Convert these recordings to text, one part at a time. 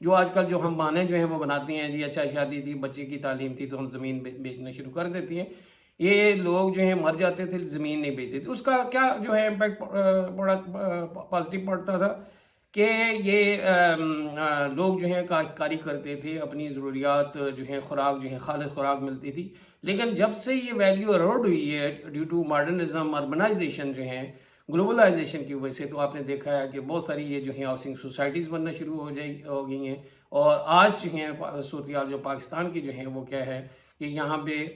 جو آج کل جو ہم بہانے جو ہیں وہ بناتے ہیں، جی اچھا شادی تھی، بچے کی تعلیم تھی تو ہم زمین بیچنا شروع کر دیتی ہیں، یہ لوگ جو ہیں مر جاتے تھے، زمین نہیں بیچتے تھے. اس کا کیا جو ہے امپیکٹ بڑا پازیٹیو پڑتا تھا کہ یہ لوگ جو ہیں کاشتکاری کرتے تھے، اپنی ضروریات جو ہیں خوراک جو ہے خالص خوراک ملتی تھی. لیکن جب سے یہ ویلیو اروڈ ہوئی ہے ڈیو ٹو ماڈرنزم، اربنائزیشن جو ہے گلوبلائزیشن کی وجہ سے، تو آپ نے دیکھا ہے کہ بہت ساری یہ جو ہیں ہاؤسنگ سوسائٹیز بننا شروع ہو گئی ہیں. اور آج جو ہیں صورتحال جو پاکستان کی جو ہیں وہ کیا ہے کہ یہاں پہ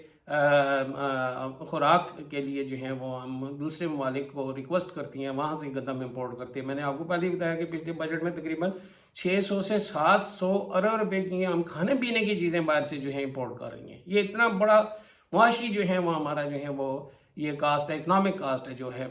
خوراک کے لیے جو ہیں وہ ہم دوسرے ممالک کو ریکویسٹ کرتی ہیں، وہاں سے گندم امپورٹ کرتے ہیں. میں نے آپ کو پہلے ہی بتایا کہ پچھلے بجٹ میں تقریباً 600 سے 700 ارب روپے کی ہم کھانے پینے کی چیزیں باہر سے جو ہیں امپورٹ کر رہی ہیں. یہ اتنا بڑا معاشی جو ہے وہ ہمارا جو ہے وہ یہ کاسٹ ہے، اکنامک کاسٹ ہے جو ہے.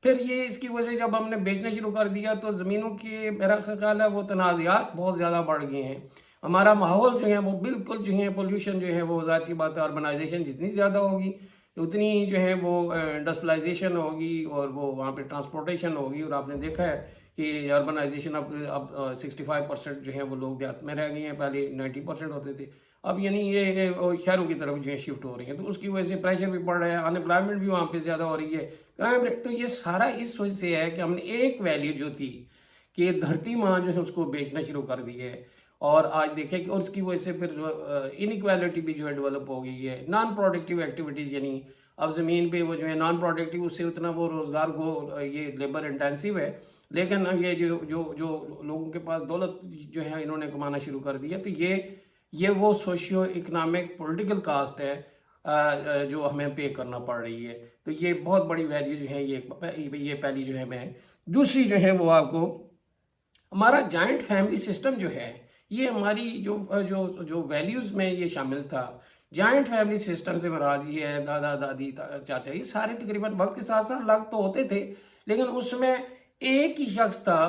پھر یہ اس کی وجہ سے جب ہم نے بیچنا شروع کر دیا تو زمینوں کے میرا خیال ہے وہ تنازعات بہت زیادہ بڑھ گئے ہیں. ہمارا ماحول جو ہے وہ بالکل جو ہے پولیوشن جو ہے وہ ظاہر سی بات ہے، اربنائزیشن جتنی زیادہ ہوگی اتنی جو ہے وہ انڈسٹریلائزیشن ہوگی اور وہ وہاں پہ ٹرانسپورٹیشن ہوگی. اور آپ نے دیکھا ہے کہ اربنائزیشن اب 65% جو ہے وہ لوگ دیہات میں رہ گئے ہیں، پہلے 90% ہوتے تھے. اب یعنی یہ شہروں کی طرف جو ہے شفٹ ہو رہی ہیں، تو اس کی وجہ سے پریشر بھی پڑ رہا ہے، ان امپلائمنٹ بھی وہاں پہ زیادہ ہو رہی ہے، کرائم ریٹ. تو یہ سارا اس وجہ سے ہے کہ ہم نے ایک ویلیو جو تھی کہ دھرتی ماں جو ہے اس کو بیچنا شروع کر دی ہے. اور آج دیکھیں کہ اور اس کی وجہ سے پھر انیکویلٹی بھی جو ہے ڈیولپ ہو گئی ہے. نان پروڈکٹیو ایکٹیویٹیز، یعنی اب زمین پہ وہ جو ہے نان پروڈکٹیو، اس سے اتنا وہ روزگار کو یہ لیبر انٹینسیو ہے. لیکن یہ جو لوگوں کے پاس دولت جو ہے انہوں نے کمانا شروع کر دیا، تو یہ وہ سوشیو اکنامک پولیٹیکل کاسٹ ہے جو ہمیں پے کرنا پڑ رہی ہے. تو یہ بہت بڑی ویلیو جو ہے یہ پہلی جو ہے میں. دوسری جو ہے وہ آپ کو ہمارا جوائنٹ فیملی سسٹم جو ہے، یہ ہماری جو ویلیوز میں یہ شامل تھا. جوائنٹ فیملی سسٹم سے مراد یہ ہے دادا دادی چاچا، یہ سارے تقریباً وقت کے ساتھ ساتھ الگ تو ہوتے تھے، لیکن اس میں ایک ہی شخص تھا،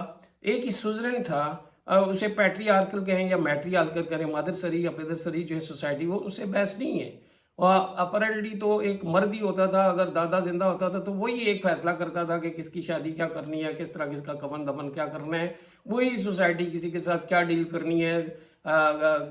ایک ہی سوزرن تھا. اسے پیٹری آرکل کہیں یا میٹری آرکل کہیں، مادر سری یا پیدر سری جو ہے سوسائٹی، وہ اس سے بحث نہیں ہے. اور اپرنٹلی تو ایک مرد ہی ہوتا تھا، اگر دادا زندہ ہوتا تھا تو وہی ایک فیصلہ کرتا تھا کہ کس کی شادی کیا کرنی ہے، کس طرح کس کا کفن دفن کیا کرنا ہے. وہی سوسائٹی کسی کے ساتھ کیا ڈیل کرنی ہے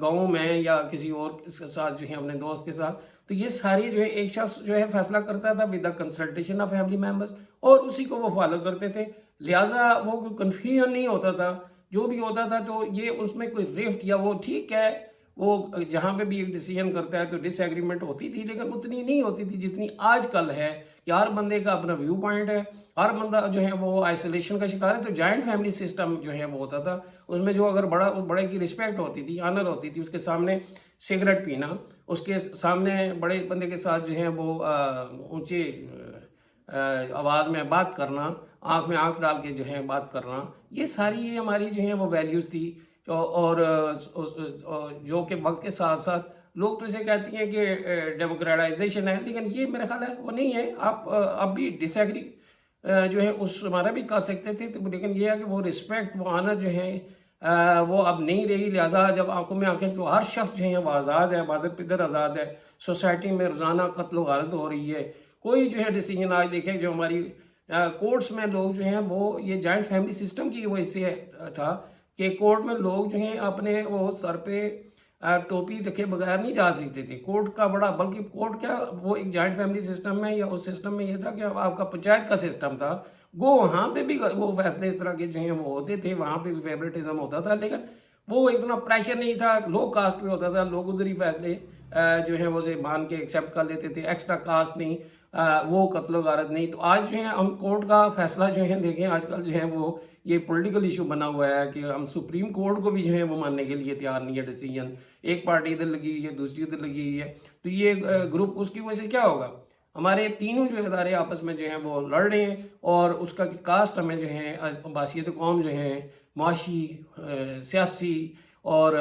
گاؤں میں یا کسی اور کے ساتھ جو ہے اپنے دوست کے ساتھ. تو یہ ساری جو ہے ایک شخص جو ہے فیصلہ کرتا تھا with the consultation of family members, اور اسی کو وہ فالو کرتے تھے. لہٰذا وہ کوئی کنفیوژن نہیں ہوتا تھا. جو بھی ہوتا تھا تو یہ اس میں کوئی ریفٹ یا وہ ٹھیک ہے، وہ جہاں پہ بھی ایک ڈیسیجن کرتا ہے تو ڈس ایگریمنٹ ہوتی تھی، لیکن اتنی نہیں ہوتی تھی جتنی آج کل ہے کہ ہر بندے کا اپنا ویو پوائنٹ ہے، ہر بندہ جو ہے وہ آئسولیشن کا شکار ہے. تو جوائنٹ فیملی سسٹم جو ہے وہ ہوتا تھا، اس میں جو اگر بڑے کی رسپیکٹ ہوتی تھی، آنر ہوتی تھی، اس کے سامنے سگریٹ پینا، اس کے سامنے بڑے بندے کے ساتھ جو ہے وہ اونچے آواز میں بات کرنا، آنکھ میں آنکھ ڈال کے جو ہے بات کرنا، یہ ساری ہماری جو ہیں وہ ویلیوز تھی. اور جو کہ وقت کے ساتھ ساتھ لوگ تو اسے کہتی ہیں کہ ڈیموکریٹائزیشن ہے، لیکن یہ میرا خیال ہے وہ نہیں ہے. آپ اب بھی ڈس ایگری جو ہے اس ہمارا بھی کر سکتے تھے، لیکن یہ ہے کہ وہ رسپیکٹ، وہ آنر جو ہے وہ اب نہیں رہی. لہٰذا جب آنکھوں میں آنکھیں تو ہر شخص جو ہے وہ آزاد ہے، مادر پدر آزاد ہے. سوسائٹی میں روزانہ قتل و غارت ہو رہی ہے. کوئی جو ہے ڈیسیجن آج دیکھیں جو ہماری کورٹس میں لوگ جو ہیں وہ یہ جوائنٹ فیملی سسٹم کی وجہ سے تھا کہ کورٹ میں لوگ جو ہیں اپنے وہ سر پہ ٹوپی رکھے بغیر نہیں جا سکتے تھے. کورٹ کا بڑا، بلکہ کورٹ کیا وہ ایک جوائنٹ فیملی سسٹم میں یا اس سسٹم میں یہ تھا کہ آپ کا پنچایت کا سسٹم تھا، وہاں پہ بھی وہ فیصلے اس طرح کے جو ہیں وہ ہوتے تھے، وہاں پہ بھی فیوریٹزم ہوتا تھا، لیکن وہ اتنا پریشر نہیں تھا. لو کاسٹ پہ ہوتا تھا، لوگ ادھر ہی فیصلے جو ہیں وہ مان کے ایکسیپٹ کر لیتے تھے. ایکسٹرا کاسٹ نہیں، وہ قتل و غارت نہیں. تو آج جو ہے ہم کورٹ کا فیصلہ جو ہے دیکھیں، آج کل جو ہے وہ یہ پولیٹیکل ایشو بنا ہوا ہے کہ ہم سپریم کورٹ کو بھی جو ہے وہ ماننے کے لیے تیار نہیں ہے ڈیسیجن. ایک پارٹی ادھر لگی ہوئی ہے، دوسری ادھر لگی ہوئی ہے. تو یہ گروپ، اس کی وجہ سے کیا ہوگا، ہمارے تینوں جو ادارے آپس میں جو ہیں وہ لڑ رہے ہیں، اور اس کا کاسٹ ہمیں جو ہے باسیت قوم جو ہے معاشی، سیاسی اور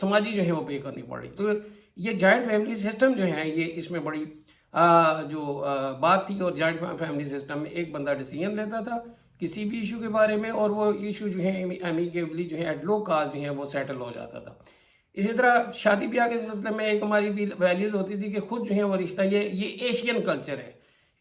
سماجی جو ہے وہ پے کرنی پڑ رہی. تو یہ جوائنٹ فیملی سسٹم جو ہے یہ اس میں بڑی جو بات تھی. اور جوائنٹ فیملی سسٹم میں ایک بندہ ڈیسیجن لیتا تھا کسی بھی ایشو کے بارے میں، اور وہ ایشو جو ہے امیکیبلی جو ہے ایٹ لو کاسٹ جو ہے وہ سیٹل ہو جاتا تھا. اسی طرح شادی بیاہ کے سلسلے میں ایک ہماری بھی ویلیوز ہوتی تھی کہ خود جو ہے وہ رشتہ، یہ ایشین کلچر ہے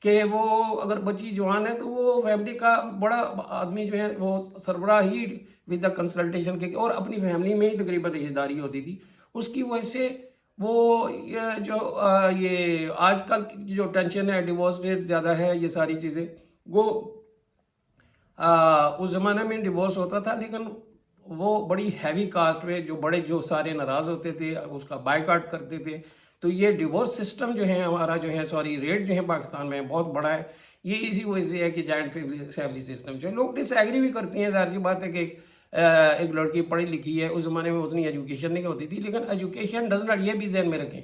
کہ وہ اگر بچی جوان ہے تو وہ فیملی کا بڑا آدمی جو ہے وہ سربراہ ہی ود دا کنسلٹیشن کے، اور اپنی فیملی میں ہی تقریباً رشتہ داری ہوتی تھی. اس کی وجہ سے وہ یہ آج کل کی جو ٹینشن ہے، ڈیورس ریٹ زیادہ ہے، یہ ساری چیزیں، وہ اس زمانے میں ڈیورس ہوتا تھا لیکن وہ بڑی ہیوی کاسٹ میں، جو سارے ناراض ہوتے تھے اس کا بائیکاٹ کرتے تھے. تو یہ ڈیورس سسٹم جو ہے ہمارا ریٹ جو ہے پاکستان میں بہت بڑا ہے. یہ اسی وجہ سے ہے کہ جوائنٹ فیملی سسٹم جو ہے، لوگ ڈس ایگری بھی کرتے ہیں، ظاہر سی بات ہے کہ ایک لڑکی پڑھی لکھی ہے، اس زمانے میں اتنی ایجوکیشن نہیں ہوتی تھی، لیکن ایجوکیشن ڈز ناٹ، یہ بھی ذہن میں رکھیں،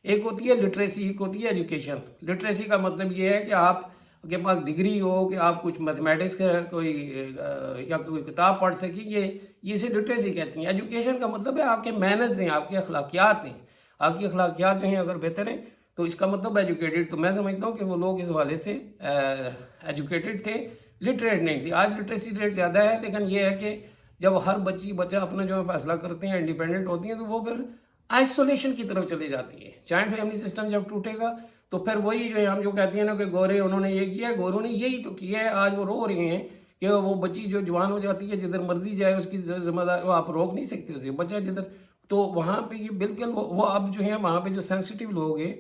ایک ہوتی ہے لٹریسی، ایک ہوتی ہے ایجوکیشن. لٹریسی کا مطلب یہ ہے کہ آپ کے پاس ڈگری ہو، کہ آپ کچھ میتھمیٹکس کا کوئی کتاب پڑھ سکیں، یہ اسے لٹریسی کہتے ہیں. ایجوکیشن کا مطلب ہے آپ کے مینرز ہیں، آپ کے اخلاقیات ہیں، آپ کی اخلاقیات جو ہیں اگر بہتر ہیں تو اس کا مطلب ایجوکیٹڈ. تو میں سمجھتا ہوں کہ وہ لوگ اس حوالے سے ایجوکیٹڈ تھے، لٹریٹ نہیں تھی. آج لٹریسی ریٹ زیادہ ہے، لیکن یہ ہے کہ جب ہر بچہ اپنا جو فیصلہ کرتے ہیں، انڈیپینڈنٹ ہوتی ہیں، تو وہ پھر آئسولیشن کی طرف چلی جاتی ہے. جوائنٹ فیملی سسٹم جب ٹوٹے گا تو پھر وہی جو ہے ہم جو کہتے ہیں نا کہ گورے انہوں نے یہ کیا، گوروں نے یہی تو کیا ہے. آج وہ رو رہے ہیں کہ وہ بچی جو جوان ہو جاتی ہے، جدھر مرضی جائے اس کی ذمہ دار، وہ آپ روک نہیں سکتے اسے، بچہ جدھر، تو وہاں پہ یہ بالکل وہ اب جو ہے وہاں پہ جو سینسٹیو لوگ ہیں،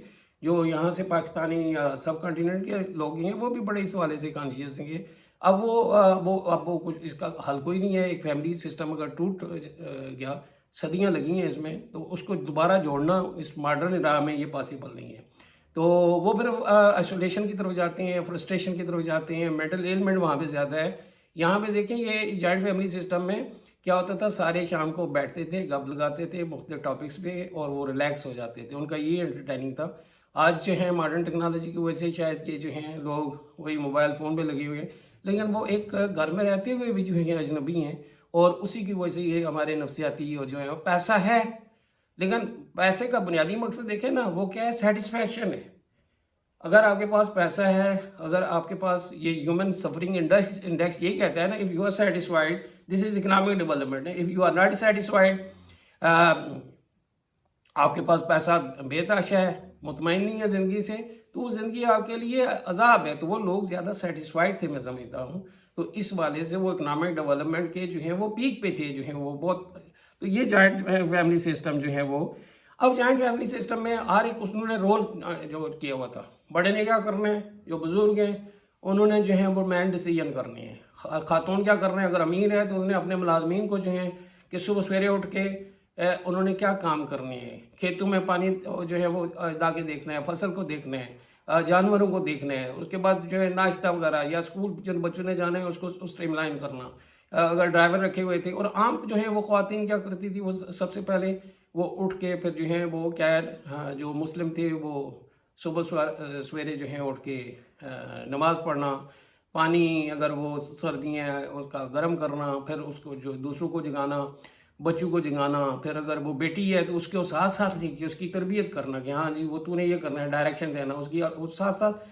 جو یہاں سے پاکستانی یا سب کنٹیننٹ کے لوگ ہیں، وہ بھی بڑے اس حوالے سے کانشیس ہیں. اب وہ کچھ اس کا حل کوئی نہیں ہے. ایک فیملی سسٹم اگر ٹوٹ گیا، صدیاں لگی ہیں اس میں، تو اس کو دوبارہ جوڑنا اس ماڈرن راہ میں یہ پاسبل نہیں ہے. تو وہ پھر آئسولیشن کی طرف جاتے ہیں، فرسٹریشن کی طرف جاتے ہیں، مینٹل ایلمنٹ وہاں پہ زیادہ ہے. یہاں پہ دیکھیں یہ جوائنٹ فیملی سسٹم میں کیا ہوتا تھا، سارے شام کو بیٹھتے تھے، گپ لگاتے تھے مختلف ٹاپکس پہ، اور وہ ریلیکس ہو جاتے تھے. ان کا یہ انٹرٹیننگ تھا. آج جو ہے ماڈرن ٹیکنالوجی کی وجہ سے شاید کہ جو ہیں لوگ وہی موبائل فون پہ لگے ہوئے ہیں، لیکن وہ ایک گھر میں رہتے ہوئے بھی جو ہے اجنبی ہیں. اور اسی کی وجہ سے یہ ہمارے نفسیاتی اور جو ہے پیسہ ہے، لیکن پیسے کا بنیادی مقصد دیکھیں نا، وہ کیا ہے؟ سیٹسفیکشن ہے. اگر آپ کے پاس پیسہ ہے، اگر آپ کے پاس یہ ہیومن سفرنگ انڈیکس یہی کہتا ہے نا، if you are satisfied this is economic development. If you are not satisfied, آپ کے پاس پیسہ بے تحاشا ہے، مطمئن نہیں ہے زندگی سے، تو وہ زندگی آپ کے لیے عذاب ہے. تو وہ لوگ زیادہ سیٹسفائیڈ تھے میں سمجھتا ہوں. تو اس والے سے وہ اکنامک ڈیولپمنٹ کے جو ہیں وہ پیک پہ تھے، جو ہیں وہ بہت. تو یہ جوائنٹ فیملی سسٹم جو ہے وہ، اب جوائنٹ فیملی سسٹم میں ہر ایک اس نے رول جو کیا ہوا تھا. بڑے نے کیا کرنا ہے، جو بزرگ ہیں انہوں نے جو ہیں وہ مین ڈیسیجن کرنے ہیں. خاتون کیا کرنا ہے، اگر امیر ہے تو اس نے اپنے ملازمین کو جو ہیں کہ صبح سویرے اٹھ کے انہوں نے کیا کام کرنے ہیں، کھیتوں میں پانی جو ہے وہ لا کے دیکھنا ہے، فصل کو دیکھنا ہے، جانوروں کو دیکھنا ہے. اس کے بعد جو ہے ناشتہ وغیرہ، یا اسکول جن بچوں نے جانا ہے اس کو اسٹریم لائن کرنا. اگر ڈرائیور رکھے ہوئے تھے، اور عام جو ہیں وہ خواتین کیا کرتی تھی، وہ سب سے پہلے وہ اٹھ کے پھر جو ہیں وہ کیا جو مسلم تھے وہ صبح سویرے جو ہیں اٹھ کے نماز پڑھنا، پانی اگر وہ سردی ہیں اس کا گرم کرنا، پھر اس کو جو دوسروں کو جگانا، بچوں کو جگانا. پھر اگر وہ بیٹی ہے تو اس کے ساتھ ساتھ لے کے اس کی تربیت کرنا کہ ہاں جی وہ تو نے یہ کرنا ہے، ڈائریکشن دینا، اس کی ساتھ ساتھ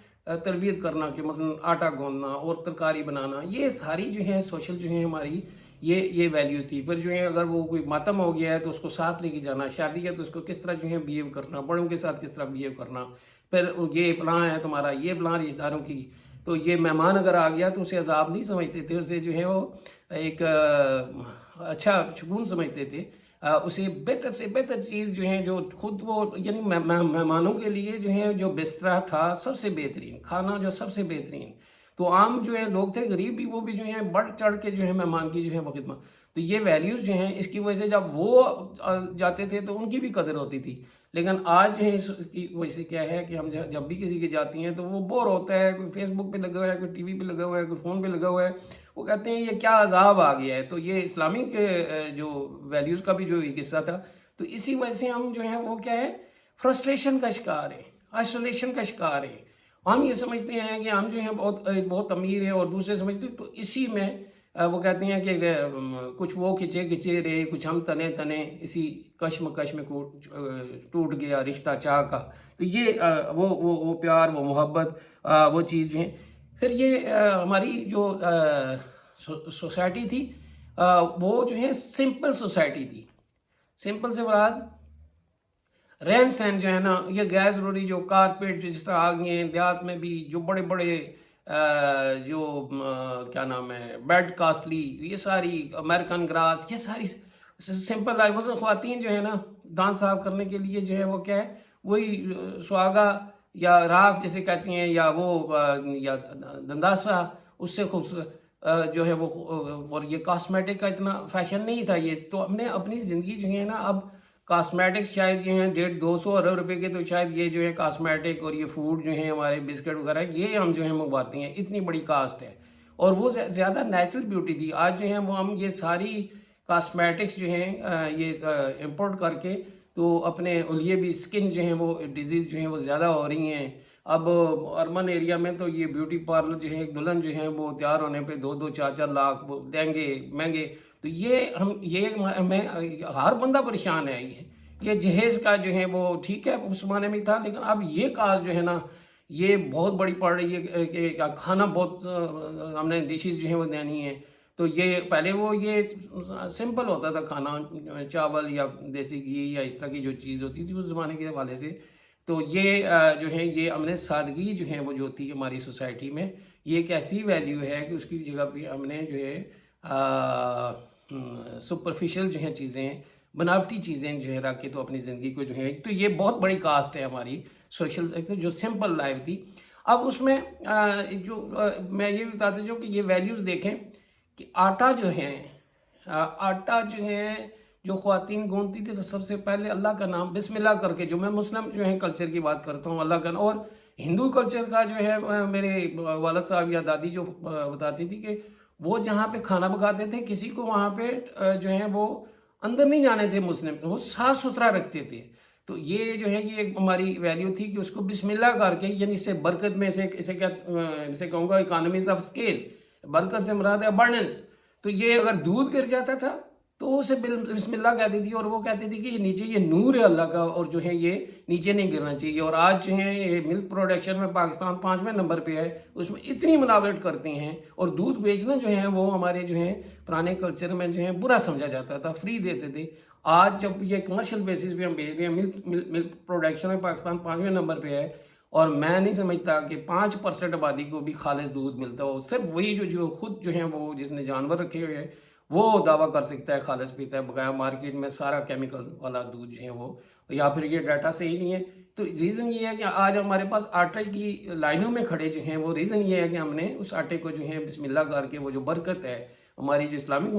تربیت کرنا کہ مثلا آٹا گوندنا اور ترکاری بنانا. یہ ساری جو ہیں سوشل جو ہیں ہماری یہ ویلیوز تھی. پھر جو ہے اگر وہ کوئی ماتم ہو گیا ہے تو اس کو ساتھ لے کے جانا، شادی ہے تو اس کو کس طرح جو ہے بیہیو کرنا، بڑوں کے ساتھ کس طرح بیہیو کرنا. پھر یہ فلاں ہے تمہارا، یہ فلاں رشتہ داروں کی، تو یہ مہمان اگر آ گیا تو اسے عذاب نہیں سمجھتے تھے، اسے جو ہے وہ ایک اچھا سکون سمجھتے تھے. اسے بہتر سے بہتر چیز جو ہیں جو خود وہ یعنی مہمانوں کے لیے جو ہے جو بستر تھا سب سے بہترین، کھانا جو سب سے بہترین. تو عام جو ہے لوگ تھے غریب بھی، وہ بھی جو ہیں بڑھ چڑھ کے جو ہے مہمان کی جو ہے وہ خدمت. تو یہ ویلیوز جو ہیں اس کی وجہ سے جب وہ جاتے تھے تو ان کی بھی قدر ہوتی تھی. لیکن آج جو ہے اس کی وجہ سے کیا ہے کہ ہم جب بھی کسی کی جاتی ہیں تو وہ بور ہوتا ہے، کوئی فیس بک پہ لگا ہوا ہے، کوئی ٹی وی پہ لگا ہوا ہے، کوئی فون پہ لگا ہوا ہے، وہ کہتے ہیں یہ کیا عذاب آ گیا ہے. تو یہ اسلامی کے جو ویلیوز کا بھی جو ایک حصہ تھا. تو اسی وجہ سے ہم جو ہیں وہ کیا ہے، فرسٹریشن کا شکار ہیں، آئسولیشن کا شکار ہیں. ہم یہ سمجھتے ہیں کہ ہم جو ہیں بہت امیر ہیں، اور دوسرے سمجھتے ہیں. تو اسی میں وہ کہتے ہیں کہ کچھ وہ کھچے رہے، کچھ ہم تنے، اسی کشم میں ٹوٹ گیا رشتہ چاہ کا. تو یہ وہ پیار، وہ محبت، وہ چیز جو ہے. پھر یہ ہماری جو سوسائٹی تھی وہ جو ہے سمپل سوسائٹی تھی. سمپل سے مراد رہن سہن جو ہے نا، یہ غیر ضروری جو کارپیٹ جس طرح آ گئے ہیں دیہات میں بھی، جو بڑے بڑے جو کیا نام ہے بیڈ کاسٹلی، یہ ساری امریکن گراس، یہ ساری سمپل لائف. خواتین جو ہے نا دانت صاف کرنے کے لیے جو ہے وہ کیا ہے، وہی سواگا یا راکھ جسے کہتی ہیں، یا وہ یا دنداسا، اس سے خوبصورت جو ہے وہ. اور یہ کاسمیٹک کا اتنا فیشن نہیں تھا یہ. تو ہم نے اپنی زندگی جو ہے نا اب کاسمیٹکس شاید جو ہیں 150-200 ارب روپے کے، تو شاید یہ جو ہے کاسمیٹک اور یہ فوڈ جو ہیں ہمارے بسکٹ وغیرہ یہ ہم جو ہیں منگواتے ہیں، اتنی بڑی کاسٹ ہے. اور وہ زیادہ نیچرل بیوٹی تھی. آج جو ہے وہ ہم یہ ساری کاسمیٹکس جو ہیں یہ امپورٹ کر کے تو اپنے لیے بھی اسکن جو ہیں وہ ڈیزیز جو ہیں وہ زیادہ ہو رہی ہیں. اب اربن ایریا میں تو یہ بیوٹی پارلر جو ہے ایک دلہن جو ہیں وہ تیار ہونے پہ 2-4 لاکھ دیں گے مہنگے. تو یہ میں ہر بندہ پریشان ہے. یہ جہیز کا جو ہے وہ ٹھیک ہے اس زمانے میں تھا، لیکن اب یہ کاسٹ جو ہے نا یہ بہت بڑی پڑ رہی ہے کہ کھانا بہت ہم نے ڈشز جو ہیں وہ دینی ہے. تو یہ پہلے وہ یہ سمپل ہوتا تھا کھانا، چاول یا دیسی گھی یا اس طرح کی جو چیز ہوتی تھی اس زمانے کے حوالے سے. تو یہ جو ہے یہ ہم نے سادگی جو ہے وہ جو ہوتی ہے ہماری سوسائٹی میں، یہ ایک ایسی ویلیو ہے کہ اس کی جگہ پہ ہم نے جو ہے سپرفیشل جو ہیں چیزیں، بناوٹی چیزیں جو ہے رکھ کے تو اپنی زندگی کو جو ہے، تو یہ بہت بڑی کاسٹ ہے ہماری سوشل جو سمپل لائف تھی. اب اس میں جو میں یہ بتاتا ہوں کہ یہ ویلیوز دیکھیں کہ آٹا جو ہے، آٹا جو ہے جو خواتین گوندتی تھی تو سب سے پہلے اللہ کا نام بسم اللہ کر کے، جو میں مسلم جو ہے کلچر کی بات کرتا ہوں، اللہ کا نام. اور ہندو کلچر کا جو ہے میرے والد صاحب یا دادی جو بتاتی تھی کہ وہ جہاں پہ کھانا پکاتے تھے کسی کو وہاں پہ جو ہے وہ اندر نہیں جانے تھے مسلم، وہ صاف ستھرا رکھتے تھے. تو یہ جو ہے یہ ایک ہماری ویلیو تھی کہ اس کو بسم اللہ کر کے، یعنی اس سے برکت میں اسے کہوں گا اکانومیز آف اسکیل، برکت سے مراد ہے ابنڈنس. تو یہ اگر دودھ گر جاتا تھا تو اسے بسم اللہ کہتی تھی، اور وہ کہتی تھی کہ یہ نیچے یہ نور ہے اللہ کا، اور جو ہے یہ نیچے نہیں گرنا چاہیے. اور آج جو ہے یہ ملک پروڈکشن میں پاکستان 5ویں نمبر پہ ہے، اس میں اتنی ملاوٹ کرتے ہیں. اور دودھ بیچنا جو ہے وہ ہمارے جو ہے پرانے کلچر میں جو ہے برا سمجھا جاتا تھا، فری دیتے تھے. آج جب یہ کمرشل بیسس پہ ہم بیچ رہے ہیں، ملک پروڈکشن میں پاکستان 5ویں نمبر پہ ہے، اور میں نہیں سمجھتا کہ 5% آبادی کو بھی خالص دودھ ملتا ہو. صرف وہی جو خود جو ہیں وہ جس نے جانور رکھے ہوئے ہیں وہ دعویٰ کر سکتا ہے خالص پیتا ہے، بغیر مارکیٹ میں سارا کیمیکل والا دودھ جو ہے وہ، یا پھر یہ ڈیٹا صحیح نہیں ہے. تو ریزن یہ ہے کہ آج ہمارے پاس آٹے کی لائنوں میں کھڑے جو ہیں وہ ریزن یہ ہے کہ ہم نے اس آٹے کو جو ہے بسم اللہ کر کے وہ جو برکت ہے ہماری جو اسلامک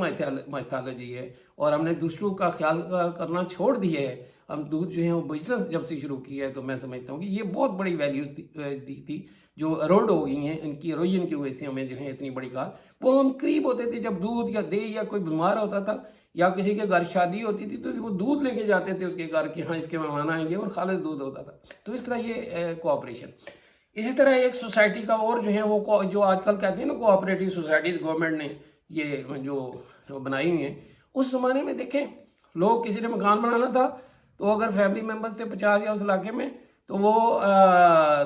مائتھالوجی ہے، اور ہم نے دوسروں کا خیال کرنا چھوڑ دیا ہے. ہم دودھ جو ہے وہ بزنس جب سے شروع کی ہے، تو میں سمجھتا ہوں کہ یہ بہت بڑی ویلیوز تھی جو اروڈ ہو گئی ہیں، ان کی اروجن کی وجہ سے ہمیں جو ہے اتنی بڑی کار. وہ ہم قریب ہوتے تھے جب دودھ یا دہی یا کوئی بیمار ہوتا تھا یا کسی کے گھر شادی ہوتی تھی تو وہ دودھ لے کے جاتے تھے اس کے گھر کہ ہاں اس کے مہمان آئیں گے، اور خالص دودھ ہوتا تھا. تو اس طرح یہ کوآپریشن. اسی طرح ایک سوسائٹی کا اور جو ہے وہ جو آج کل کہتے ہیں نا کوآپریٹیو سوسائٹیز گورنمنٹ نے یہ جو بنائی ہوئی ہیں، اس زمانے میں دیکھیں لوگ کسی نے مکان بنانا تھا تو اگر فیملی ممبرز تھے 50 یا اس علاقے میں تو وہ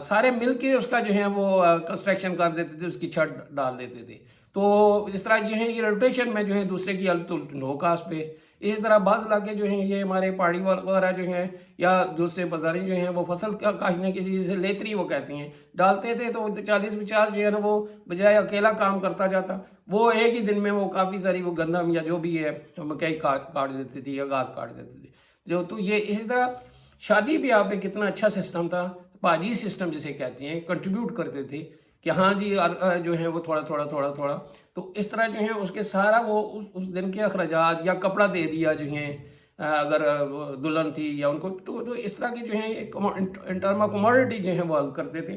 سارے مل کے اس کا جو ہے وہ کنسٹرکشن کر دیتے تھے، اس کی چھت ڈال دیتے تھے. تو اس طرح جو ہے یہ روٹیشن میں جو ہے دوسرے کی نو کاسٹ پہ. اسی طرح بعض علاقے جو ہیں یہ ہمارے پہاڑی وغیرہ جو ہیں یا دوسرے بازاری جو ہیں وہ فصل کاشنے کے لیے جسے لیتری وہ کہتے ہیں ڈالتے تھے، تو 40-50 جو ہے نا وہ بجائے اکیلا کام کرتا جاتا، وہ ایک ہی دن میں وہ کافی ساری وہ گندم یا جو بھی ہے مکئی کاٹ دیتی تھی یا گھاس کاٹ دیتے تھے. تو یہ اسی طرح شادی بیاہ پہ کتنا اچھا سسٹم تھا، پاجی سسٹم جسے کہتے ہیں، کنٹریبیوٹ کرتے تھے کہ ہاں جی جو ہے وہ تھوڑا تھوڑا. تو اس طرح جو ہے اس کے سارا وہ اس دن کے اخراجات یا کپڑا دے دیا جو ہیں اگر دلہن تھی یا ان کو، تو اس طرح کی جو ہیں ان ٹرم آف کموڈٹی جو ہیں وہ حل کرتے تھے.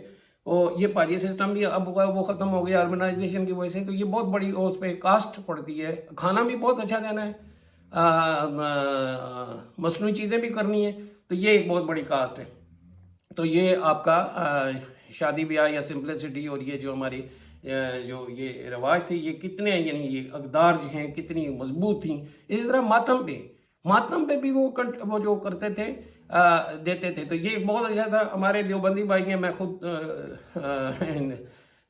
یہ پاجی سسٹم بھی اب وہ ختم ہو گیا اربنائزیشن کی وجہ سے. تو یہ بہت بڑی اس پہ کاسٹ پڑتی ہے. کھانا بھی بہت اچھا دینا ہے، مصنوعی چیزیں بھی کرنی ہیں، تو یہ ایک بہت بڑی کاسٹ ہے. تو یہ آپ کا شادی بیاہ یا سمپلسٹی اور یہ جو ہماری جو یہ رواج تھی یہ کتنے یعنی یہ اقدار جو ہیں کتنی مضبوط تھیں. اسی طرح ماتم پہ بھی وہ جو کرتے تھے دیتے تھے. تو یہ بہت اچھا تھا. ہمارے دیوبندی بھائی ہیں، میں خود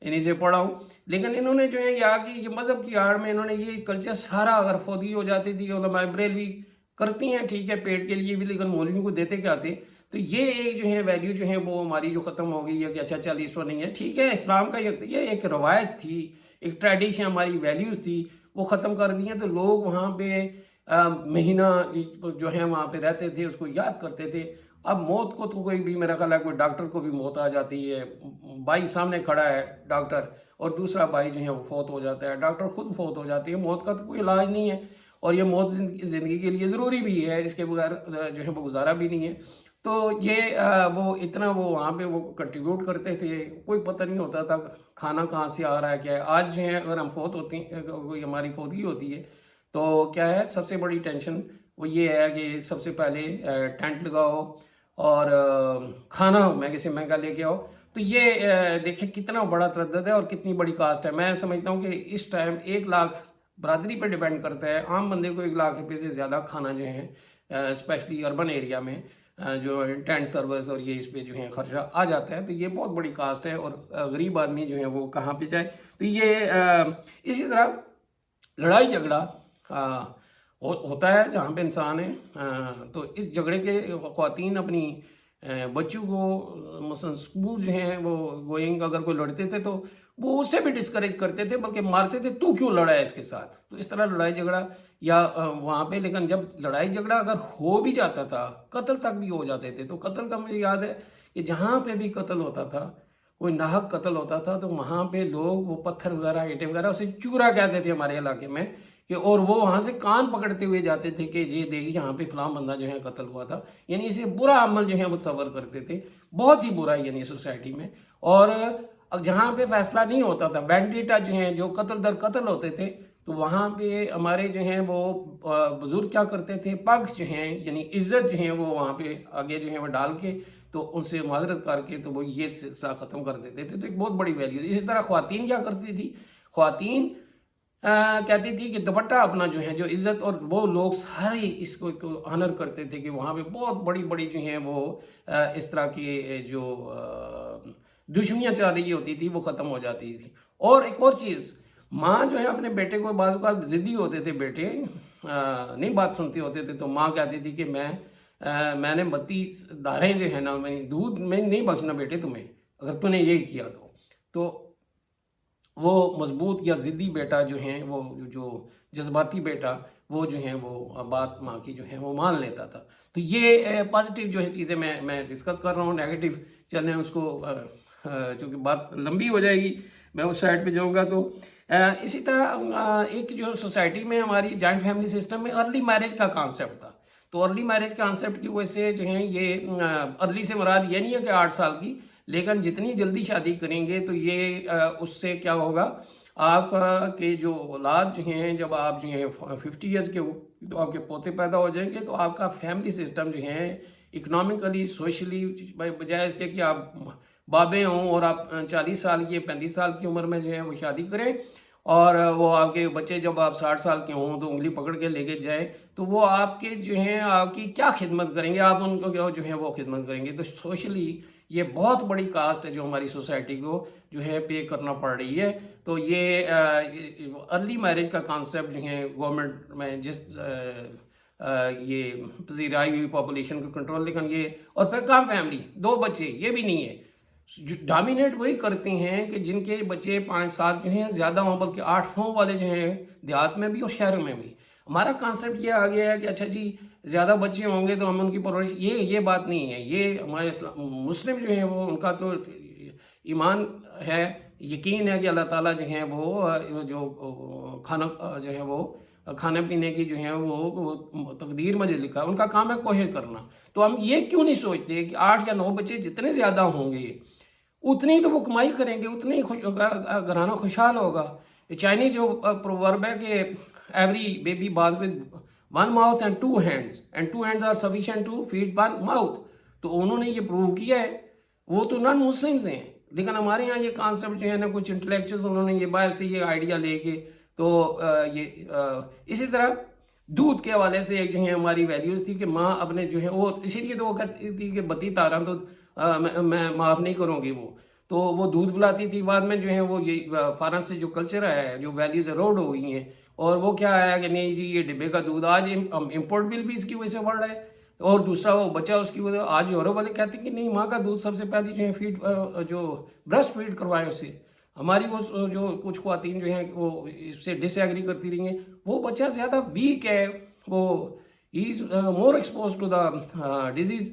انہیں سے پڑھا ہوں، لیکن انہوں نے جو ہے یہاں کی یہ مذہب کی آڑ میں انہوں نے یہ کلچر سارا، اگر فوتگی ہو جاتی تھی علماء بریلوی کرتی ہیں ٹھیک ہے پیٹ کے لیے بھی، لیکن مولویوں کو دیتے کیا تھے تو یہ ایک جو ہے ویلیو جو ہے وہ ہماری جو ختم ہو گئی ہے کہ اچھا چل اس وقت نہیں ہے. ٹھیک ہے اسلام کا یہ ایک روایت تھی, ایک ٹریڈیشن, ہماری ویلیوز تھی, وہ ختم کر دی ہیں. تو لوگ وہاں پہ مہینہ جو ہے وہاں پہ رہتے تھے, اس کو یاد کرتے تھے. اب موت کو تو کوئی بھی, میرا خیال ہے کوئی ڈاکٹر کو بھی موت آ جاتی ہے, بھائی سامنے کھڑا ہے ڈاکٹر اور دوسرا بھائی جو ہے وہ فوت ہو جاتا ہے, ڈاکٹر خود فوت ہو جاتی ہے. موت کا تو کوئی علاج نہیں ہے, اور یہ موت زندگی کے لیے ضروری بھی ہے, اس کے بغیر جو ہے وہ گزارا بھی نہیں ہے. تو یہ وہ اتنا وہ وہاں پہ وہ کنٹریبیوٹ کرتے تھے, کوئی پتہ نہیں ہوتا تھا کھانا کہاں سے آ رہا ہے کیا ہے. آج جو ہے اگر ہم فوت ہوتے ہیں, کوئی ہماری فوتگی ہوتی ہے تو کیا ہے سب سے بڑی ٹینشن وہ یہ ہے کہ سب سے پہلے ٹینٹ لگاؤ اور کھانا مہنگے سے مہنگا لے کے آؤ. تو یہ دیکھیں کتنا بڑا تردد ہے اور کتنی بڑی کاسٹ ہے. میں سمجھتا ہوں کہ اس ٹائم 1 لاکھ برادری پہ ڈیپینڈ کرتا ہے. عام بندے کو 1 لاکھ روپے سے زیادہ کھانا جو ہے اسپیشلی اربن ایریا میں جو ٹینٹ سروس اور یہ اس پہ جو ہے خرچہ آ جاتا ہے. تو یہ بہت بڑی کاسٹ ہے, اور غریب آدمی جو ہے وہ کہاں پہ جائے. تو یہ اسی طرح لڑائی جھگڑا ہوتا ہے جہاں پہ انسان ہے. تو اس جھگڑے کے خواتین اپنی بچوں کو مثلا اسکول جو ہیں وہ گوئنگ, اگر کوئی لڑتے تھے تو وہ اس سے بھی ڈسکریج کرتے تھے, بلکہ مارتے تھے تو کیوں لڑا ہے اس کے ساتھ. تو اس طرح لڑائی جھگڑا یا وہاں پہ, لیکن جب لڑائی جھگڑا اگر ہو بھی جاتا تھا, قتل تک بھی ہو جاتے تھے. تو قتل کا مجھے یاد ہے کہ جہاں پہ بھی قتل ہوتا تھا, کوئی ناحق قتل ہوتا تھا, تو وہاں پہ لوگ وہ پتھر وغیرہ اینٹیں وغیرہ اسے چورا کہتے تھے ہمارے علاقے میں, کہ اور وہ وہاں سے کان پکڑتے ہوئے جاتے تھے کہ یہ دیکھیے یہاں پہ فلاں بندہ جو ہے قتل ہوا تھا. یعنی اسے برا عمل جو ہے متصور کرتے تھے, بہت ہی برا یعنی سوسائٹی میں. اور اب جہاں پہ فیصلہ نہیں ہوتا تھا, وینڈیٹا جو ہیں جو قتل در قتل ہوتے تھے, تو وہاں پہ ہمارے جو ہیں وہ بزرگ کیا کرتے تھے, پگ جو ہیں یعنی عزت جو ہیں وہ وہاں پہ آگے جو ہے وہ ڈال کے تو ان سے معذرت کر کے تو وہ یہ سلسلہ ختم کر دیتے تھے. تو ایک بہت بڑی ویلیو. اسی طرح خواتین کیا کرتی تھی, خواتین کہتی تھی کہ دوپٹہ اپنا جو ہے جو عزت, اور وہ لوگ سارے اس کو آنر کرتے تھے کہ وہاں پہ بہت بڑی بڑی جو ہیں وہ اس طرح کی جو دشمنیاں چل رہی ہوتی تھی وہ ختم ہو جاتی تھی. اور ایک اور چیز, ماں جو ہے اپنے بیٹے کو, بعض اوقات ضدی ہوتے تھے بیٹے, نہیں بات سنتے ہوتے تھے, تو ماں کہتی تھی کہ میں نے 32 دھاریں جو ہے نا, میں دودھ میں نہیں بخشنا بیٹے تمہیں اگر تو نے یہ کیا تو وہ مضبوط یا ضدی بیٹا جو ہیں وہ جو جذباتی بیٹا وہ جو ہیں وہ بات ماں کی جو ہے وہ مان لیتا تھا. تو یہ پازیٹیو جو ہے چیزیں میں ڈسکس کر رہا ہوں. نیگیٹو چلیں اس کو, چونکہ بات لمبی ہو جائے گی, میں اس سائڈ پہ جاؤں گا. تو اسی طرح ایک جو سوسائٹی میں ہماری جوائنٹ فیملی سسٹم میں ارلی میرج کا کانسیپٹ تھا. تو ارلی میرج کانسیپٹ کی وجہ سے جو ہے یہ ارلی سے مراد یہ نہیں ہے کہ 8 سال کی, لیکن جتنی جلدی شادی کریں گے تو یہ اس سے کیا ہوگا, آپ کے جو اولاد جو ہیں جب آپ جو ہیں 50 ایئرس کے تو آپ کے پوتے پیدا ہو جائیں گے, تو آپ کا فیملی سسٹم جو ہے اکنامکلی سوشلی, بجائے اس کے کہ آپ بابے ہوں اور آپ 40 سال کی 35 سال کی عمر میں جو ہے وہ شادی کریں, اور وہ آپ کے بچے جب آپ 60 سال کے ہوں تو انگلی پکڑ کے لے کے جائیں, تو وہ آپ کے جو ہیں آپ کی کیا خدمت کریں گے, آپ ان کو جو ہے وہ خدمت کریں گے. تو سوشلی یہ بہت بڑی کاسٹ ہے جو ہماری سوسائٹی کو جو ہے پے کرنا پڑ رہی ہے. تو یہ ارلی میرج کا کانسیپٹ جو ہے گورنمنٹ میں جس یہ پذیرائی ہوئی پاپولیشن کو کنٹرول, لیکن یہ اور پھر کم فیملی 2 بچے یہ بھی نہیں ہے. ڈومینیٹ وہی کرتے ہیں کہ جن کے بچے 5-7 جو ہیں زیادہ ہوں, بلکہ 8 ہوں والے جو ہیں دیہات میں بھی اور شہروں میں بھی. ہمارا کانسیپٹ یہ آ گیا ہے کہ اچھا جی زیادہ بچے ہوں گے تو ہم ان کی پرورش, یہ بات نہیں ہے. یہ ہمارے مسلم جو ہیں وہ ان کا تو ایمان ہے, یقین ہے کہ اللہ تعالیٰ جو ہیں وہ جو کھانا جو ہے وہ کھانے پینے کی جو ہے وہ تقدیر میں جو لکھا ہے, ان کا کام ہے کوشش کرنا. تو ہم یہ کیوں نہیں سوچتے کہ 8 یا 9 بچے جتنے زیادہ ہوں گے اتنی تو وہ کمائی کریں گے, اتنی گھرانہ خوشحال ہوگا. چائنیز جو پروورب ہے کہ ایوری بیبی باز with 1 mouth and 2 hands and 2 hands are sufficient to feed 1 mouth. تو انہوں نے یہ پروو کیا ہے, وہ تو نان مسلمز ہیں, لیکن ہمارے یہاں یہ کانسیپٹ جو ہے نا کچھ انٹلیکچوئلز انہوں نے یہ باہر سے یہ آئیڈیا لے کے, تو یہ اسی طرح دودھ کے حوالے سے ایک جو ہے ہماری ویلیوز تھی کہ ماں اپنے جو ہے وہ, اسی لیے تو وہ کہتی تھی کہ بتی تارا تو میں معاف نہیں کروں گی, تو وہ دودھ پلاتی تھی. بعد میں جو ہے وہ یہ فارن سے جو کلچر آیا ہے, جو ویلیوز اروڈ ہو گئی ہیں, اور وہ کیا آیا کہ نہیں جی یہ ڈبے کا دودھ, آج امپورٹ بل بھی اس کی وجہ سے بڑھ رہا ہے. اور دوسرا وہ بچہ اس کی وجہ آج یورپ والے کہتے ہیں کہ نہیں ماں کا دودھ سب سے پہلے جو ہے فیڈ جو برسٹ فیڈ کروائیں اس سے. ہماری وہ جو کچھ خواتین جو ہیں وہ اس سے ڈس ایگری کرتی رہی ہیں. وہ بچہ زیادہ ویک ہے, وہ ہی از more expose to the disease,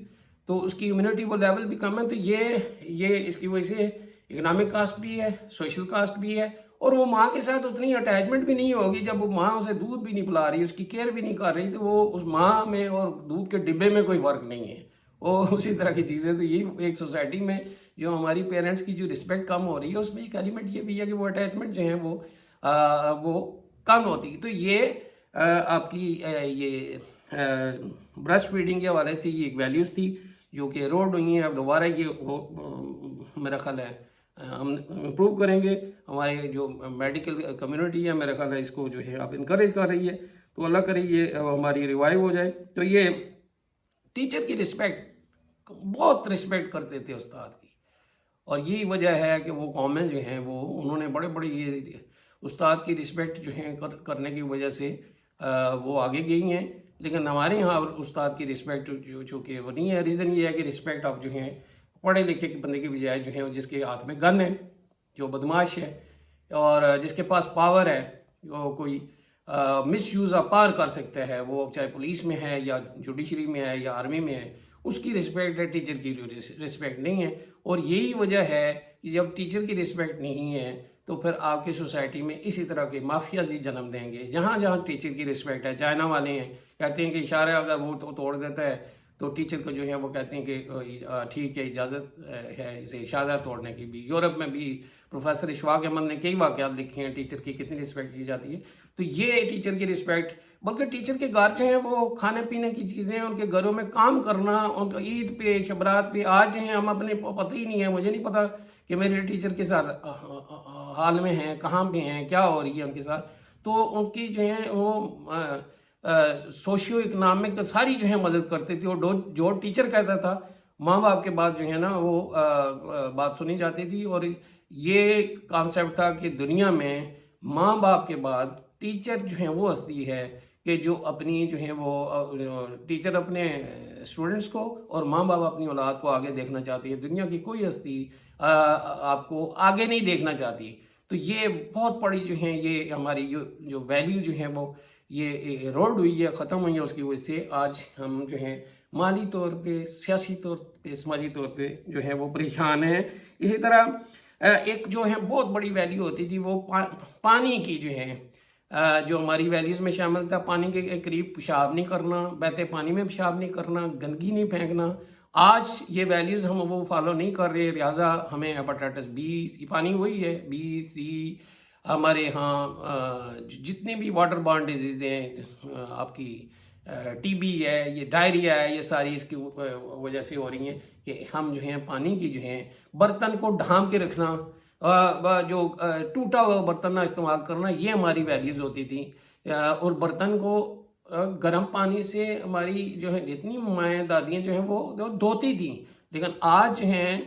تو اس کی امیونٹی وہ لیول بھی کم ہے. تو یہ اس کی وجہ سے اکنامک کاسٹ بھی ہے, سوشل کاسٹ بھی ہے, اور وہ ماں کے ساتھ اتنی اٹیچمنٹ بھی نہیں ہوگی. جب وہ ماں اسے دودھ بھی نہیں پلا رہی, اس کی کیئر بھی نہیں کر رہی, تو وہ اس ماں میں اور دودھ کے ڈبے میں کوئی فرق نہیں ہے, وہ اسی طرح کی چیزیں. تو یہ ایک سوسائٹی میں جو ہماری پیرنٹس کی جو رسپیکٹ کم ہو رہی ہے, اس میں ایک ایلیمنٹ یہ بھی ہے کہ وہ اٹیچمنٹ جو ہیں وہ کم ہوتی ہے. تو یہ آپ کی یہ برسٹ فیڈنگ کے حوالے سے یہ ایک ویلیوز تھی جو کہ روڈ ہوئی ہیں. اب دوبارہ یہ میرا خیال ہے ہم امپروو کریں گے. ہمارے جو میڈیکل کمیونٹی ہے میرا خیال ہے اس کو جو ہے آپ انکریج کر رہی ہے, تو اللہ کرے یہ ہماری ریوائیو ہو جائے. تو یہ ٹیچر کی رسپیکٹ, بہت رسپیکٹ کرتے تھے استاد کی, اور یہی وجہ ہے کہ وہ قومیں جو ہیں وہ انہوں نے بڑے یہ استاد کی رسپیکٹ جو ہے کرنے کی وجہ سے وہ آگے گئی ہیں. لیکن ہمارے یہاں استاد کی رسپیکٹ چونکہ وہ نہیں ہے. ریزن یہ ہے کہ رسپیکٹ آپ جو ہیں پڑھے لکھے کے بندے کی بجائے جو ہے جس کے ہاتھ میں گن ہے, جو بدماش ہے, اور جس کے پاس پاور ہے, وہ کوئی مس یوز آف پاور کر سکتا ہے, وہ چاہے پولیس میں ہے یا جوڈیشری میں ہے یا آرمی میں ہے, اس کی رسپیکٹ ہے, ٹیچر کی رسپیکٹ نہیں ہے. اور یہی وجہ ہے کہ جب ٹیچر کی رسپیکٹ نہیں ہے تو پھر آپ کی سوسائٹی میں اسی طرح کے مافیاز ہی جنم دیں گے. جہاں جہاں ٹیچر کی رسپیکٹ ہے, چائنا والے ہیں کہتے ہیں کہ اشارہ اگر وہ توڑ دیتا ہے تو ٹیچر کو جو ہے وہ کہتے ہیں کہ ٹھیک ہے, اجازت ہے اسے اشارہ توڑنے کی بھی. یورپ میں بھی پروفیسر اشفاق احمد نے کئی واقعات لکھے ہیں ٹیچر کی کتنی رسپیکٹ کی جاتی ہے. تو یہ ٹیچر کی رسپیکٹ, بلکہ ٹیچر کے گھر جو ہیں وہ کھانے پینے کی چیزیں, ان کے گھروں میں کام کرنا, ان کو عید پہ شبرات پہ, آج جو ہیں ہم اپنے پتہ ہی نہیں ہے, مجھے نہیں پتا کہ میرے ٹیچر کے ساتھ حال میں ہیں, کہاں پہ ہیں, کیا ہو رہی ہے ان کے ساتھ. تو ان کی جو ہے وہ سوشیو اکنامک ساری جو ہے مدد کرتے تھے. اور جو ٹیچر کہتا تھا ماں باپ کے بعد جو ہے نا وہ بات سنی جاتی تھی. اور یہ کانسیپٹ تھا کہ دنیا میں ماں باپ کے بعد ٹیچر جو ہے وہ ہستی ہے کہ جو اپنی جو ہے وہ ٹیچر اپنے اسٹوڈنٹس کو اور ماں باپ اپنی اولاد کو آگے دیکھنا چاہتی ہے. دنیا کی کوئی ہستی آپ کو آگے نہیں دیکھنا چاہتی. تو یہ بہت بڑی جو ہیں یہ ہماری جو ویلیو جو ہیں وہ یہ روڈ ہوئی ہے, ختم ہوئی ہے. اس کی وجہ سے آج ہم جو ہیں مالی طور پہ, سیاسی طور پہ, سماجی طور پہ جو ہے وہ پریشان ہیں. اسی طرح ایک جو ہے بہت بڑی ویلیو ہوتی تھی وہ پانی کی جو ہے, جو ہماری ویلیوز میں شامل تھا. پانی کے قریب پیشاب نہیں کرنا, بہتے پانی میں پیشاب نہیں کرنا, گندگی نہیں پھینکنا. آج یہ ویلیوز ہم وہ فالو نہیں کر رہے, لہٰذا ہمیں ہیپاٹائٹس بی, پانی وہی ہے بی سی, ہمارے ہاں جتنے بھی واٹر بارن ڈیزیز ہیں, آپ کی ٹی بی ہے, یہ ڈائریا ہے, یہ ساری اس کی وجہ سے ہو رہی ہیں کہ ہم جو ہیں پانی کی جو ہیں برتن کو ڈھانپ کے رکھنا, جو ٹوٹا ہوا برتن نہ استعمال کرنا, یہ ہماری ویلیوز ہوتی تھی. اور برتن کو گرم پانی سے ہماری جو ہے جتنی مائیں دادیاں جو ہیں وہ دھوتی تھیں. لیکن آج جو ہیں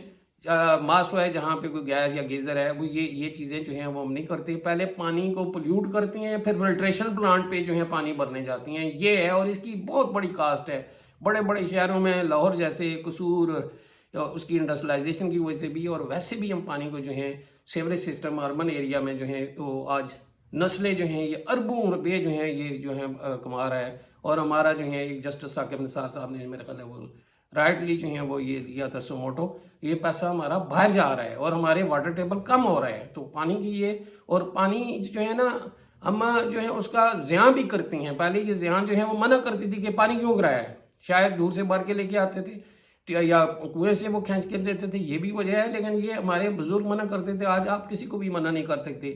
ماسو ہے جہاں پہ کوئی گیس یا گیزر ہے, وہ یہ چیزیں جو ہیں وہ ہم نہیں کرتے. پہلے پانی کو پولیوٹ کرتی ہیں, پھر فلٹریشن پلانٹ پہ جو ہیں پانی بھرنے جاتی ہیں. یہ ہے, اور اس کی بہت بڑی کاسٹ ہے. بڑے بڑے شہروں میں لاہور جیسے قصور, اس کی انڈسٹریلائزیشن کی وجہ سے بھی, اور ویسے بھی ہم پانی کو جو ہیں سیوریج سسٹم اربن ایریا میں جو ہیں تو آج نسلیں جو ہیں یہ اربوں روپے جو ہیں یہ جو ہیں کما رہا ہے. اور ہمارا جو ہے جسٹس ثاقب نثار صاحب نے میرے خیال ہے وہ رائٹلی جو ہیں وہ یہ دیا تھا سوموٹو, یہ پیسہ ہمارا باہر جا رہا ہے اور ہمارے واٹر ٹیبل کم ہو رہا ہے. تو پانی کی یہ, اور پانی جو ہے نا ہم جو ہے اس کا زیاں بھی کرتے ہیں. پہلے یہ زیاں جو ہے وہ منع کرتی تھی کہ پانی کیوں گرایا ہے, شاید دور سے بھر کے لے کے آتے تھے یا کنویں سے وہ کھینچ کے دیتے تھے, یہ بھی وجہ ہے. لیکن یہ ہمارے بزرگ منع کرتے تھے, آج آپ کسی کو بھی منع نہیں کر سکتے.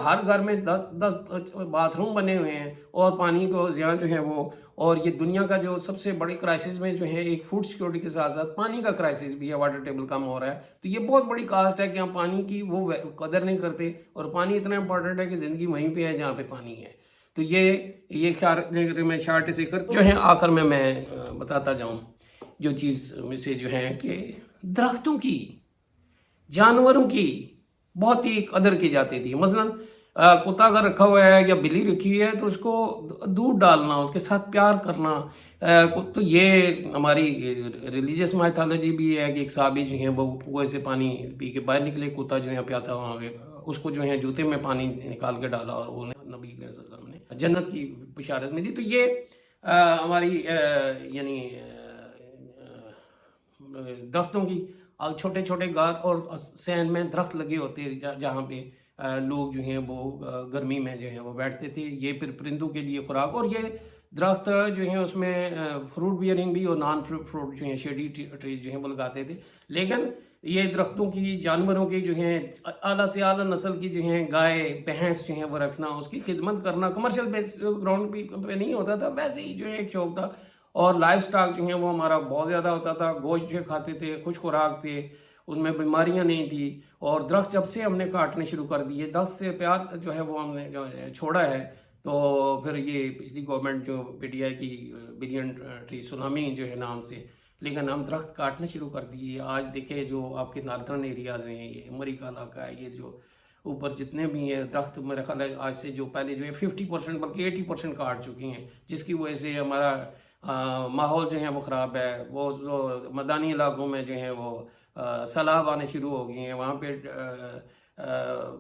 ہر گھر میں 10 باتھ روم بنے ہوئے ہیں اور پانی کو زیاں جو ہے وہ, اور یہ دنیا کا جو سب سے بڑے کرائسس میں جو ہے ایک فوڈ سیکورٹی کے ساتھ ساتھ پانی کا کرائسس بھی ہے, واٹر ٹیبل کم ہو رہا ہے. تو یہ بہت بڑی کاسٹ ہے کہ ہم پانی کی وہ قدر نہیں کرتے, اور پانی اتنا امپورٹنٹ ہے کہ زندگی وہیں پہ ہے جہاں پہ پانی ہے. تو یہ خیال میں شارٹ سے کر جو ہے آخر میں بتاتا جاؤں جو چیز میں سے جو ہے کہ درختوں کی, جانوروں کی بہت ہی قدر کی جاتی تھی. مثلا کتا اگر رکھا ہوا ہے یا بلی رکھی ہے تو اس کو دودھ ڈالنا, اس کے ساتھ پیار کرنا, تو یہ ہماری ریلیجیس مائتھالوجی بھی ہے کہ ایک صحابی جو ہیں وہ کنویں سے پانی پی کے باہر نکلے، کتا جو ہے پیاسا وہاں پہ اس کو جو ہے جوتے میں پانی نکال کے ڈالا اور وہ نبی کریم صلی اللہ علیہ وسلم نے جنت کی بشارت میں دی. تو یہ ہماری یعنی درختوں کی چھوٹے چھوٹے گار اور سین میں درخت لگے ہوتے جہاں پہ لوگ جو ہیں وہ گرمی میں جو ہے وہ بیٹھتے تھے. یہ پھر پرندوں کے لیے خوراک، اور یہ درخت جو ہیں اس میں فروٹ بیئرنگ بھی اور نان فروٹ جو ہیں شیڈی ٹریز جو ہیں وہ لگاتے تھے. لیکن یہ درختوں کی جانوروں کی جو ہیں اعلیٰ سے اعلیٰ نسل کی جو ہیں گائے بھینس جو ہیں وہ رکھنا، اس کی خدمت کرنا کمرشل بیس گراؤنڈ پہ نہیں ہوتا تھا، ویسے ہی جو ہے ایک شوق تھا. اور لائف سٹاک جو ہیں وہ ہمارا بہت زیادہ ہوتا تھا، گوشت جو کھاتے تھے، خوش خوراک تھے، ان میں بیماریاں نہیں تھی. اور درخت جب سے ہم نے کاٹنے شروع کر دیے، درخت سے پیار جو ہے وہ ہم نے جو چھوڑا ہے، تو پھر یہ پچھلی گورنمنٹ جو پی ٹی آئی کی بلین ٹری سونامی جو ہے نام سے، لیکن ہم درخت کاٹنے شروع کر دیے. آج دیکھیں جو آپ کے ناردرن ایریاز ہیں، یہ مری کا علاقہ ہے، یہ جو اوپر جتنے بھی ہیں درخت میرا خیال ہے آج سے جو پہلے جو ہے 50% بلکہ 80% کاٹ چکی ہیں، جس کی وجہ سے ہمارا ماحول جو ہے وہ خراب ہے. وہ جو میدانی علاقوں میں جو ہیں وہ سیلاب آنے شروع ہو گئے ہیں، وہاں پہ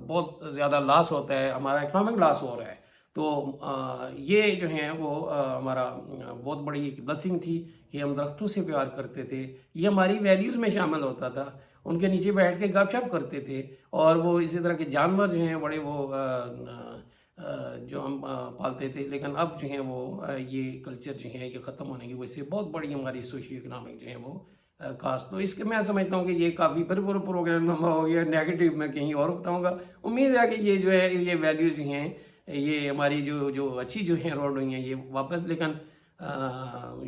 بہت زیادہ لاس ہوتا ہے، ہمارا اکنامک لاس ہو رہا ہے. تو یہ جو ہیں وہ ہمارا بہت بڑی ایک بلیسنگ تھی کہ ہم درختوں سے پیار کرتے تھے. یہ ہماری ویلیوز میں شامل ہوتا تھا، ان کے نیچے بیٹھ کے گپ شپ کرتے تھے. اور وہ اسی طرح کے جانور جو ہیں بڑے وہ جو ہم پالتے تھے. لیکن اب جو ہیں وہ یہ کلچر جو ہے یہ ختم ہونے کی وجہ سے بہت بڑی ہماری سوشیو اکنامک جو ہے وہ کاسٹ. تو اس کے میں سمجھتا ہوں کہ یہ کافی بھرپور پروگرام لمبا ہو گیا، نیگیٹو میں کہیں اور بتاؤں گا. امید ہے کہ یہ جو ہے یہ ویلیوز جو ہیں یہ ہماری جو اچھی جو ہیں روڈ ہوئی ہیں یہ واپس، لیکن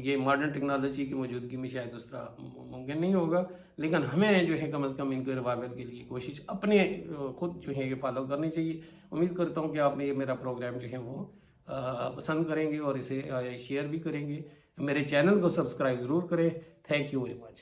یہ ماڈرن ٹیکنالوجی کی موجودگی میں شاید اس طرح ممکن نہیں ہوگا. لیکن ہمیں جو ہے کم از کم ان کے ریوائول کے لیے کوشش اپنے خود جو ہے یہ فالو کرنی چاہیے. امید کرتا ہوں کہ آپ یہ میرا پروگرام جو ہے وہ پسند کریں گے اور اسے شیئر بھی کریں گے. میرے چینل کو سبسکرائب ضرور کریں. Thank you very much.